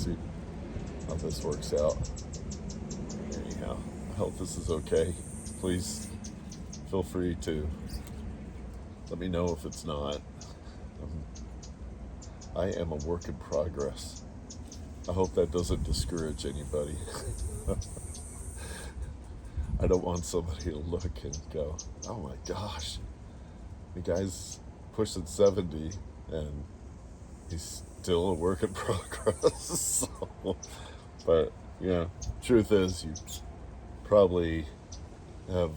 see how this works out. Anyhow, I hope this is okay. Please feel free to let me know if it's not. I am a work in progress. I hope that doesn't discourage anybody. I don't want somebody to look and go, oh my gosh, the guy's pushing 70 and he's still a work in progress. So, but yeah, truth is, you probably have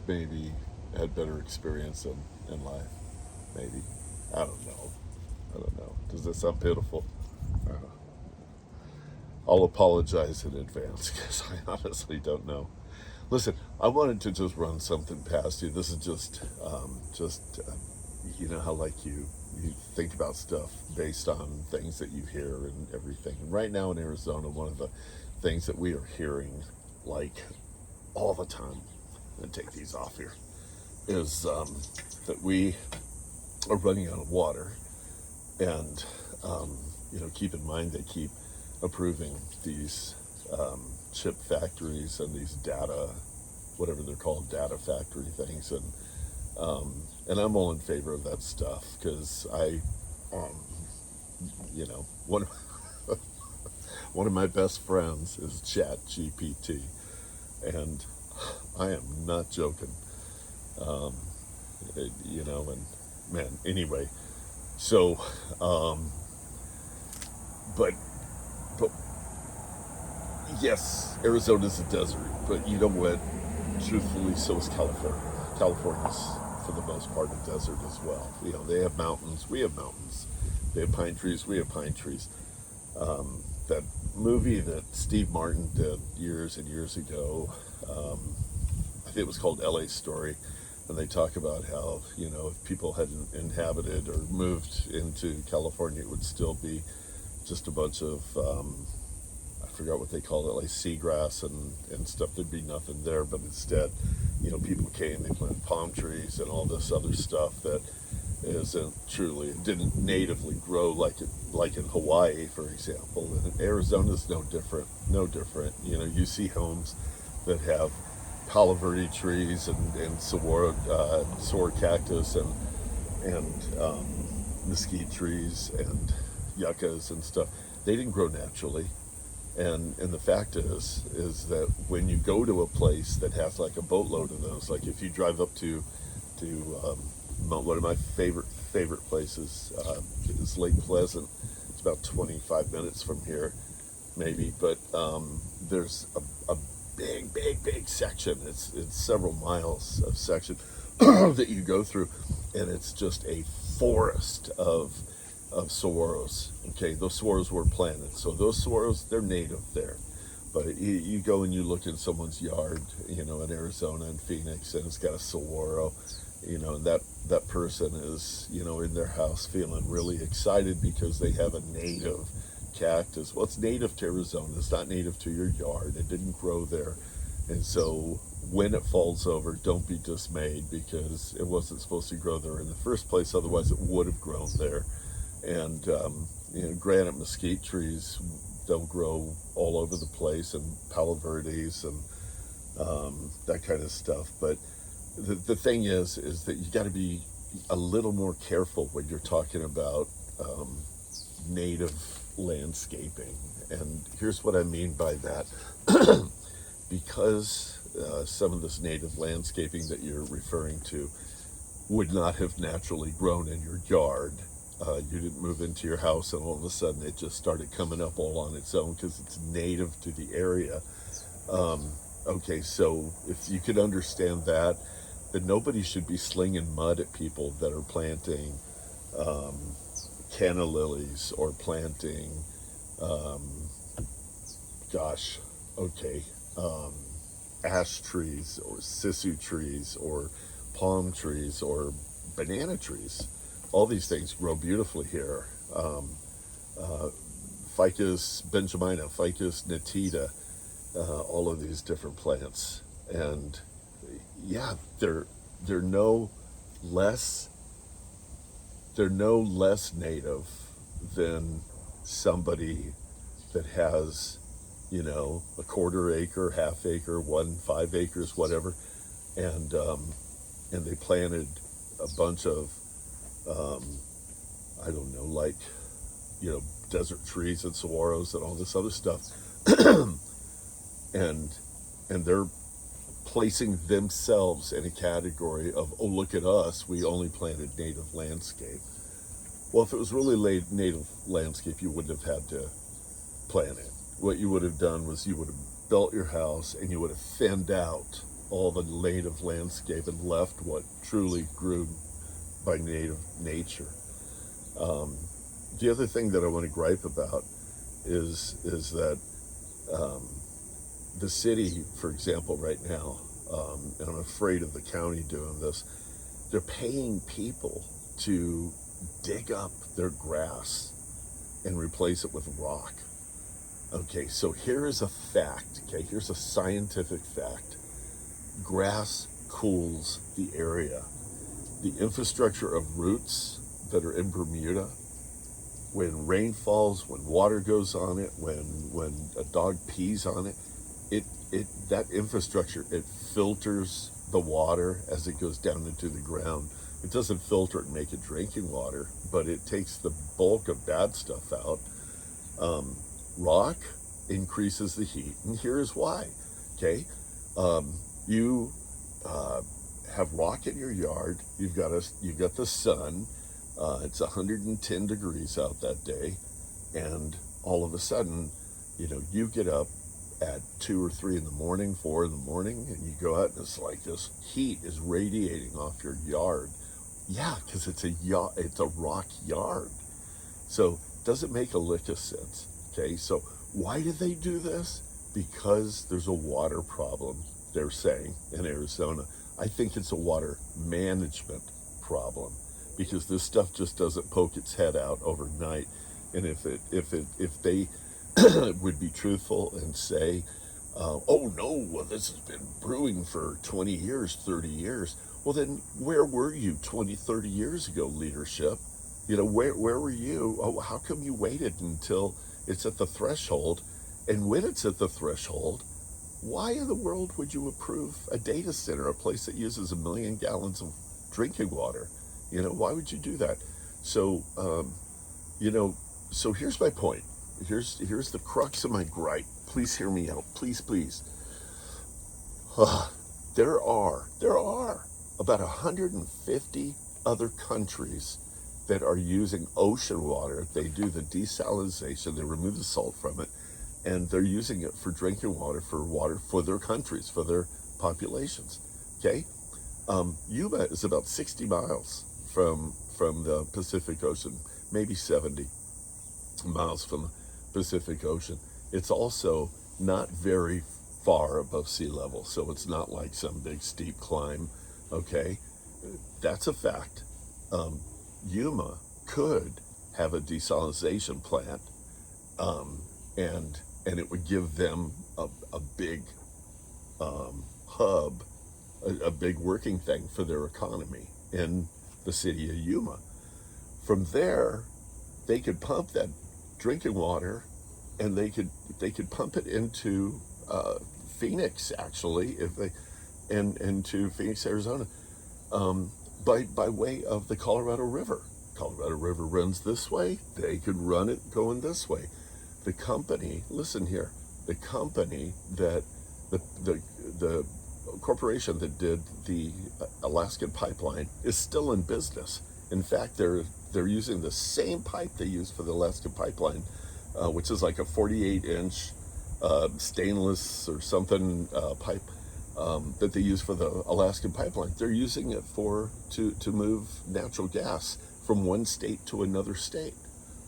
maybe had better experience in life. Maybe. I don't know. Does that sound pitiful? I'll apologize in advance because I honestly don't know. Listen, I wanted to just run something past you. This is just you know how like you think about stuff based on things that you hear and everything. And right now in Arizona, one of the things that we are hearing like all the time, I'm gonna take these off here, is that we are running out of water. And keep in mind they keep approving these chip factories and these data, whatever they're called, data factory things, and I'm all in favor of that stuff because one one of my best friends is Chat GPT, and I am not joking. And man, anyway, so, but yes, Arizona's a desert, but you know what? Truthfully, so is California. California's, for the most part, a desert as well. They have mountains, we have mountains. They have pine trees, we have pine trees. That movie that Steve Martin did years and years ago, I think it was called LA Story, and they talk about how, if people hadn't inhabited or moved into California, it would still be just a bunch of, I forgot what they called it, like seagrass and stuff. There'd be nothing there, but instead, people came, they planted palm trees and all this other stuff that didn't natively grow like in Hawaii, for example. And Arizona's no different. You see homes that have Palo Verde trees and saguaro cactus and mesquite trees and yuccas and stuff. They didn't grow naturally. And the fact is that when you go to a place that has like a boatload of those, like if you drive up to one of my favorite places is Lake Pleasant. It's about 25 minutes from here, maybe. But there's a big section. It's several miles of section that you go through, and it's just a forest of saguaros. Okay, those saguaros were planted, so those saguaros, they're native there. But you go and you look in someone's yard, in Arizona and Phoenix, and it's got a saguaro. That person is, in their house feeling really excited because they have a native cactus. Well, it's native to Arizona. It's not native to your yard. It didn't grow there. And so when it falls over, don't be dismayed because it wasn't supposed to grow there in the first place. Otherwise, it would have grown there. And, granite mesquite trees, they'll grow all over the place, and Palo Verdes and that kind of stuff. But the thing is that you got to be a little more careful when you're talking about native landscaping. And here's what I mean by that. Because some of this native landscaping that you're referring to would not have naturally grown in your yard. You didn't move into your house and all of a sudden it just started coming up all on its own because it's native to the area. Okay, so if you could understand that nobody should be slinging mud at people that are planting canna lilies or planting, ash trees or sisu trees or palm trees or banana trees. All these things grow beautifully here. Ficus benjamina, Ficus natita, all of these different plants. And yeah, they're no less native than somebody that has, a quarter acre, half acre, 5 acres, whatever, and they planted a bunch of, um, I don't know, like, desert trees and saguaros and all this other stuff, and they're placing themselves in a category of, oh, look at us, we only planted native landscape. Well, if it was really native landscape, you wouldn't have had to plant it. What you would have done was you would have built your house and you would have thinned out all the native landscape and left what truly grew by native nature. The other thing that I want to gripe about is that the city, for example, right now, and I'm afraid of the county doing this, they're paying people to dig up their grass and replace it with rock. Okay, so here is a fact, okay, here's a scientific fact. Grass cools the area. The infrastructure of roots that are in Bermuda, when rain falls, when water goes on it, when a dog pees on it, that infrastructure, it filters the water as it goes down into the ground. It doesn't filter it and make it drinking water, but it takes the bulk of bad stuff out. Rock increases the heat, and here's why. Okay, you have rock in your yard. You've got the sun. It's 110 degrees out that day, and all of a sudden, you get up at 2 or 3 in the morning, 4 in the morning, and you go out and it's like this heat is radiating off your yard. Yeah, because it's a rock yard. So does it make a lick of sense? Okay, so why do they do this? Because there's a water problem, they're saying, in Arizona. I think it's a water management problem, because this stuff just doesn't poke its head out overnight. And if they would be truthful and say, oh no, well, this has been brewing for 20 years, 30 years. Well, then where were you 20, 30 years ago, leadership? Where were you? Oh, how come you waited until it's at the threshold? And when it's at the threshold, why in the world would you approve a data center, a place that uses 1 million gallons of drinking water? Why would you do that? So, so here's my point. Here's the crux of my gripe. Please hear me out. Please, please. There are about 150 other countries that are using ocean water. They do the desalination, they remove the salt from it, and they're using it for drinking water for their countries, for their populations. Okay? Yuma is about 60 miles from the Pacific Ocean, maybe 70 miles from the Pacific Ocean. It's also not very far above sea level, so it's not like some big steep climb. Okay, that's a fact. Yuma could have a desalination plant, and it would give them a big hub, a big working thing for their economy in the city of Yuma. From there, they could pump that drinking water, and they could pump it into Phoenix, actually, if they into Phoenix, Arizona, by way of the Colorado River. Colorado River runs this way. They could run it going this way. The company, listen here, the company that the corporation that did the Alaskan pipeline is still in business. In fact, they're using the same pipe they used for the Alaskan pipeline, which is like a 48-inch stainless or something pipe that they use for the Alaskan pipeline. They're using it to move natural gas from one state to another state.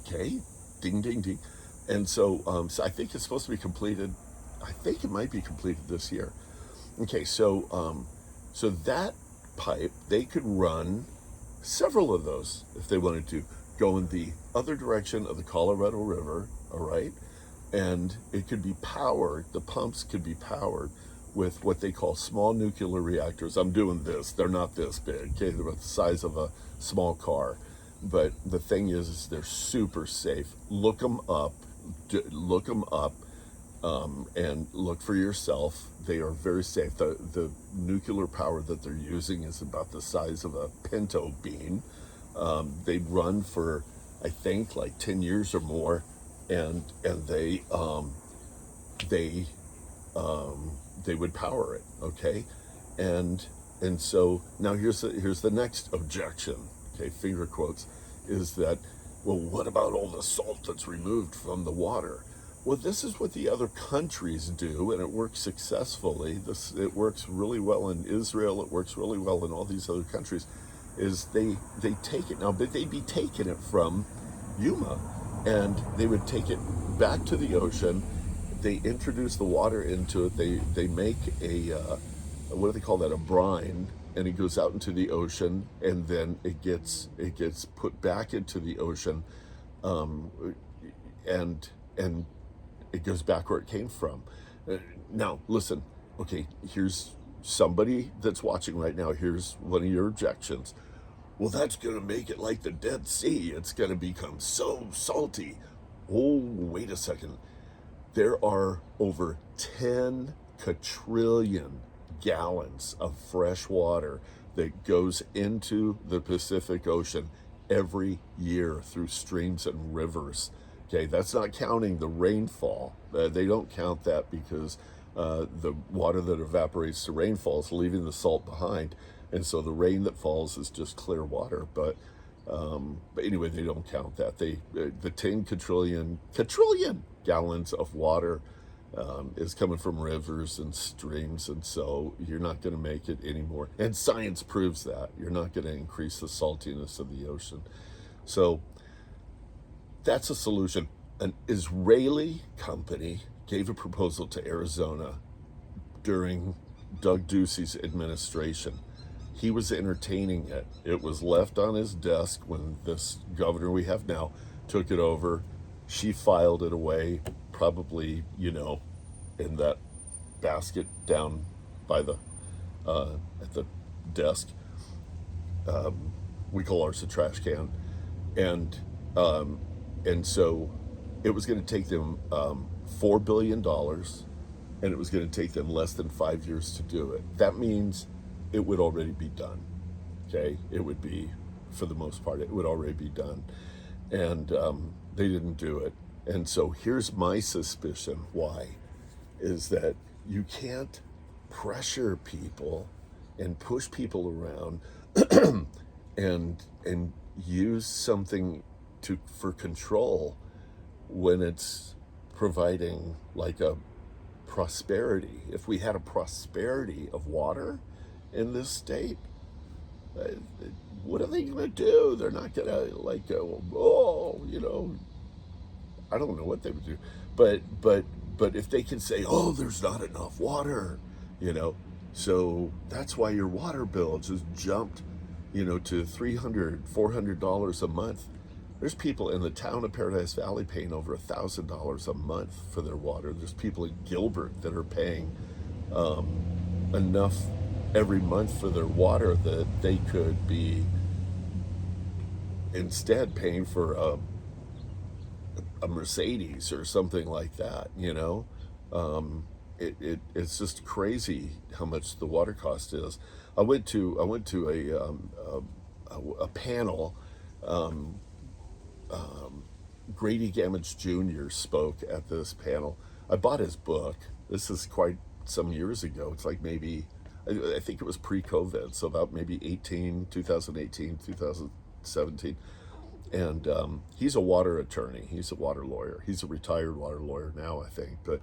Okay, ding, ding, ding. And so I think it's supposed to be completed. I think it might be completed this year. Okay, so that pipe, they could run several of those if they wanted to go in the other direction of the Colorado River, all right? And it could be powered, the pumps could be powered with what they call small nuclear reactors. I'm doing this, they're not this big, okay? They're about the size of a small car. But the thing is they're super safe. Look them up. look them up, and look for yourself. They are very safe. The nuclear power that they're using is about the size of a pinto bean. They run for, I think, like 10 years or more, and they they would power it. Okay, and so now here's the next objection. Okay, finger quotes, is that, well, what about all the salt that's removed from the water? Well, this is what the other countries do, and it works successfully. It works really well in Israel. It works really well in all these other countries. Is they take it now, but they'd be taking it from Yuma, and they would take it back to the ocean. They introduce the water into it. They make a what do they call that? A brine, and it goes out into the ocean, and then it gets put back into the ocean, and it goes back where it came from. Now, listen. Okay, here's somebody that's watching right now. Here's one of your objections. Well, that's going to make it like the Dead Sea. It's going to become so salty. Oh, wait a second. There are over 10 quadrillion gallons of fresh water that goes into the Pacific Ocean every year through streams and rivers. Okay, that's not counting the rainfall. They don't count that because the water that evaporates to rainfall is leaving the salt behind, and so the rain that falls is just clear water. But anyway, they don't count that. The 10 quadrillion gallons of water is coming from rivers and streams, and so you're not going to make it anymore. And science proves that you're not going to increase the saltiness of the ocean. So that's a solution. An Israeli company gave a proposal to Arizona during Doug Ducey's administration. He was entertaining it. It was left on his desk when this governor we have now took it over. She filed it away, probably, in that basket down by the at the desk. We call ours a trash can, and so it was going to take them $4 billion, and it was going to take them less than 5 years to do it. That means it would already be done. Okay, it would be, for the most part, it would already be done, and they didn't do it. And so here's my suspicion why, is that you can't pressure people and push people around and use something for control when it's providing like a prosperity. If we had a prosperity of water in this state, what are they going to do? They're not going to go, I don't know what they would do. But if they can say, oh, there's not enough water, so that's why your water bill just jumped, to $300, $400 a month. There's people in the town of Paradise Valley paying over $1,000 a month for their water. There's people in Gilbert that are paying enough every month for their water that they could be instead paying for a Mercedes or something like that. It's just crazy how much the water cost is. I went to a panel. Grady Gamage Jr. spoke at this panel. I bought his book. This is quite some years ago. It's like maybe, I think it was pre-COVID, so about maybe 2018, 2017. And he's a water attorney. He's a water lawyer. He's a retired water lawyer now, I think. But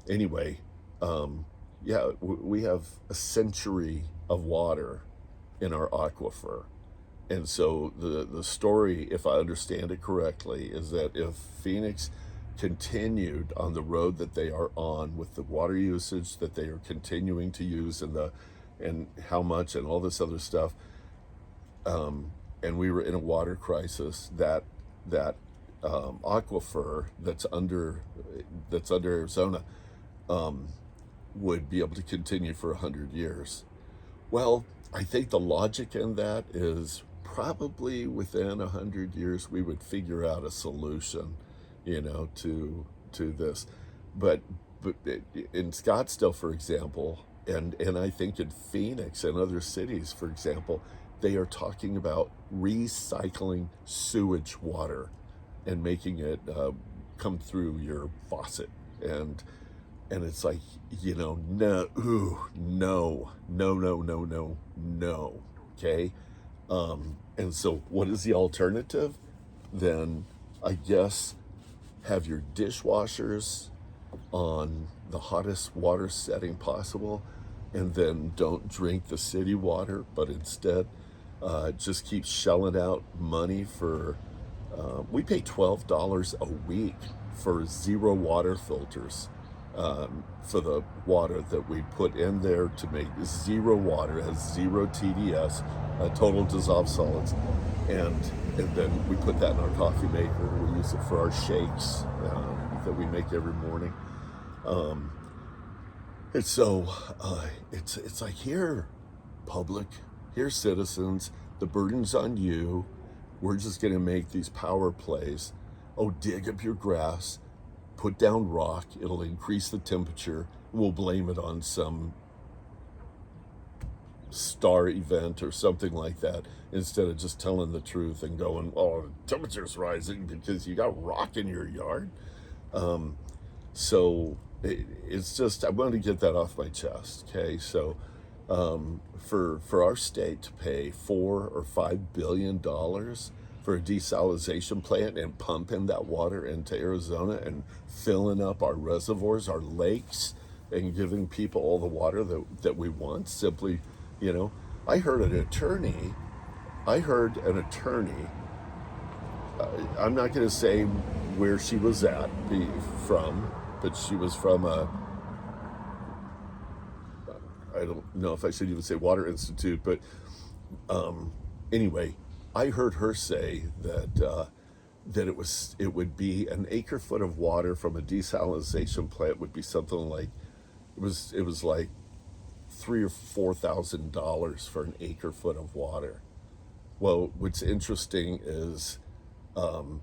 anyway, we have a century of water in our aquifer. And so the story, if I understand it correctly, is that if Phoenix continued on the road that they are on with the water usage that they are continuing to use and how much and all this other stuff, and we were in a water crisis, that aquifer that's under Arizona would be able to continue for 100 years. Well, I think the logic in that is probably within 100 years we would figure out a solution to this. But in Scottsdale, for example, and I think in Phoenix and other cities, for example, they are talking about recycling sewage water and making it come through your faucet. And it's like, no, ooh, no, no, no, no, no, no. Okay. And so what is the alternative? Then I guess have your dishwashers on the hottest water setting possible, and then don't drink the city water, but instead just keep shelling out money for. We pay $12 a week for zero water filters, for the water that we put in there to make zero water, has zero TDS, total dissolved solids, and then we put that in our coffee maker. We use it for our shakes that we make every morning. And so it's like, here, public, here, citizens, the burden's on you. We're just going to make these power plays. Oh, dig up your grass, put down rock. It'll increase the temperature. We'll blame it on some star event or something like that, instead of just telling the truth and going, oh, the temperature's rising because you got rock in your yard. So it's just, I wanted to get that off my chest. Okay, so for our state to pay $4 or $5 billion for a desalination plant and pumping that water into Arizona and filling up our reservoirs, our lakes, and giving people all the water that we want, simply, I heard an attorney, I'm not going to say where she was from, but she was from I don't know if I should even say Water Institute, but anyway, I heard her say that it would be an acre foot of water from a desalination plant would be something like, it was like $3,000 or $4,000 for an acre foot of water. Well, what's interesting is the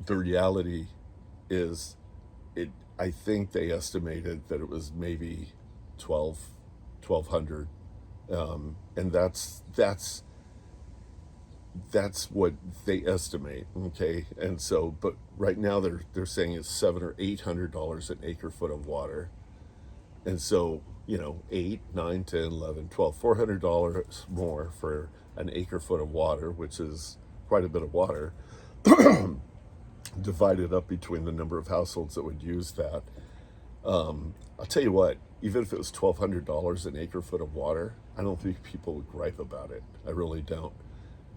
reality is, I think they estimated that it was maybe 1,200, and that's what they estimate. Okay, and so, but right now they're saying it's $700 or $800 an acre foot of water, and so 8, 9, 10, 11, 12, $400 more for an acre foot of water, which is quite a bit of water, divided up between the number of households that would use that. I'll tell you what, even if it was $1,200 an acre foot of water, I don't think people would gripe about it. I really don't.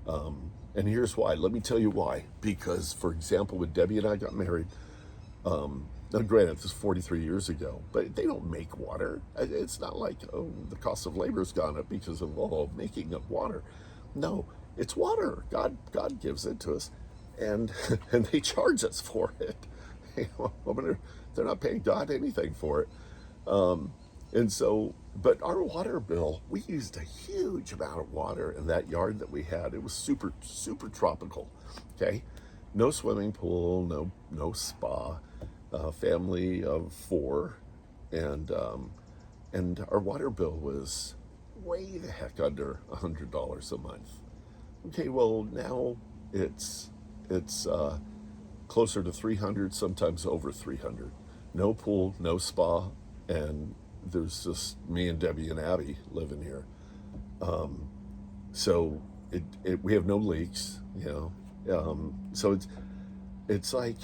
And here's why. Let me tell you why. Because, for example, when Debbie and I got married, now granted, this is 43 years ago, but they don't make water. It's not like, oh, the cost of labor has gone up because of making of water. No, it's water. God gives it to us, and they charge us for it. They're not paying God anything for it. And so, but our water bill, we used a huge amount of water in that yard that we had. It was super, super tropical. Okay, no swimming pool, no spa. Family of 4, and our water bill was way the heck under $100 a month. Okay, well now it's closer to 300, sometimes over 300. No pool, no spa, and there's just me and Debbie and Abby living here. So we have no leaks, so it's like,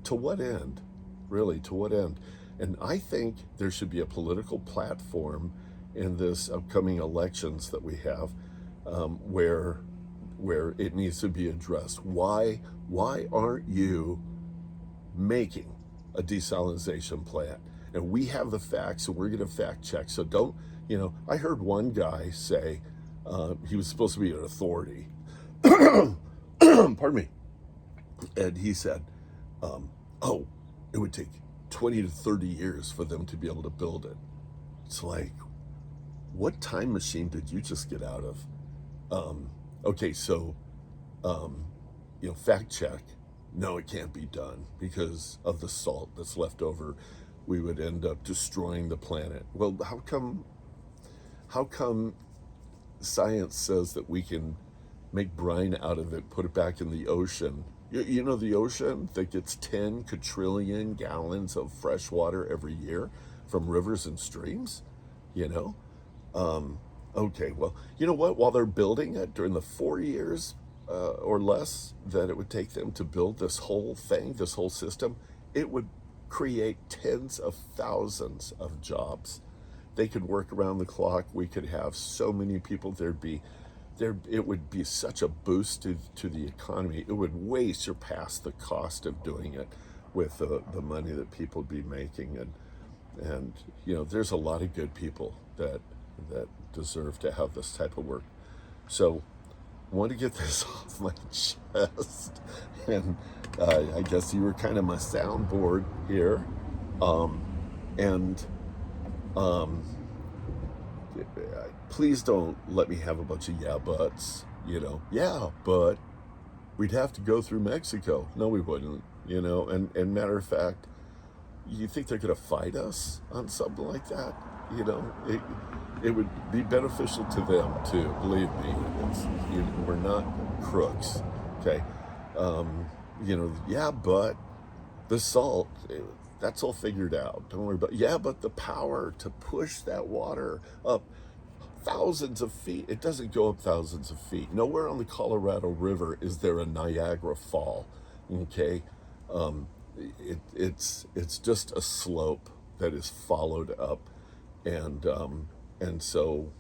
to what end? Really, to what end? And I think there should be a political platform in this upcoming elections that we have, where it needs to be addressed. Why aren't you making a desalination plant? And we have the facts, and we're going to fact check. So don't, I heard one guy say, he was supposed to be an authority. Pardon me. And he said, it would take 20 to 30 years for them to be able to build it. It's like, what time machine did you just get out of? Okay, so, fact check. no, it can't be done because of the salt that's left over. We would end up destroying the planet. Well, how come science says that we can make brine out of it, put it back in the ocean? You know, the ocean that gets 10 quadrillion gallons of fresh water every year from rivers and streams, you know? Okay, well, you know what? While they're building it during the 4 years or less that it would take them to build this whole thing, this whole system, it would create tens of thousands of jobs. They could work around the clock. We could have so many people. It would be such a boost to the economy. It would way surpass the cost of doing it with the money that people would be making. And you know, there's a lot of good people that deserve to have this type of work. So I want to get this off my chest. And I guess you were kind of my soundboard here. And please don't let me have a bunch of yeah buts, you know. Yeah, but we'd have to go through Mexico. No, we wouldn't, you know. And matter of fact, you think they're going to fight us on something like that? You know, it would be beneficial to them too. Believe me, we're not crooks, okay? You know, yeah, but the salt, that's all figured out. Don't worry about it. Yeah, but the power to push that water up thousands of feet, it doesn't go up thousands of feet. Nowhere on the Colorado River is there a Niagara Fall, okay? It's just a slope that is followed up, and so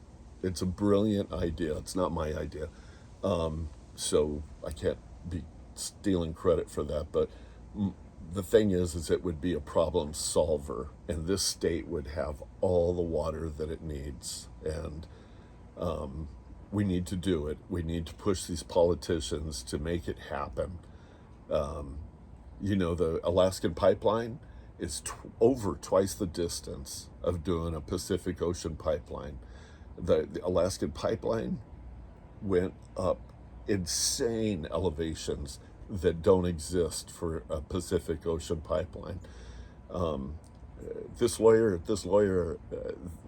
it's a brilliant idea. It's not my idea, so I can't be stealing credit for that, but the thing is it would be a problem solver, and this state would have all the water that it needs, and we need to do it. We need to push these politicians to make it happen. You know, the Alaskan pipeline is over twice the distance of doing a Pacific Ocean pipeline. The Alaskan pipeline went up insane elevations that don't exist for a Pacific Ocean pipeline. This lawyer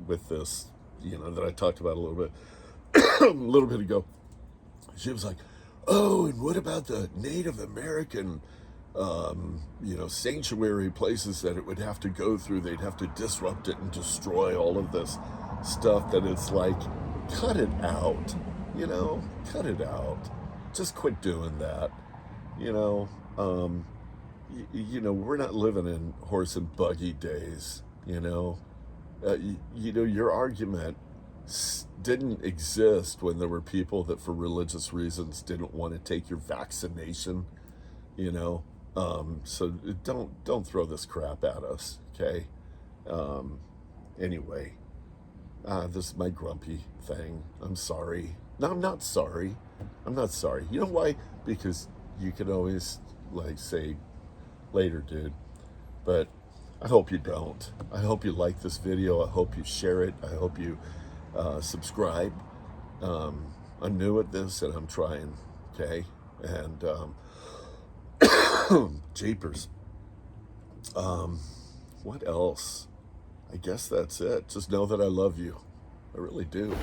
with this, you know, that I talked about a little bit ago, she was like, oh, and what about the Native American, you know, sanctuary places that it would have to go through? They'd have to disrupt it and destroy all of this stuff. That it's like, cut it out, you know, cut it out. Just quit doing that, you know. You know, we're not living in horse and buggy days, you know. You know, your argument didn't exist when there were people that for religious reasons didn't want to take your vaccination, you know. So don't throw this crap at us, okay? Anyway, this is my grumpy thing. I'm sorry. No, I'm not sorry. I'm not sorry. You know why? Because you can always, like, say, later, dude. But I hope you don't. I hope you like this video. I hope you share it. I hope you subscribe. I'm new at this and I'm trying, okay? And jeepers. What else? I guess that's it. Just know that I love you. I really do.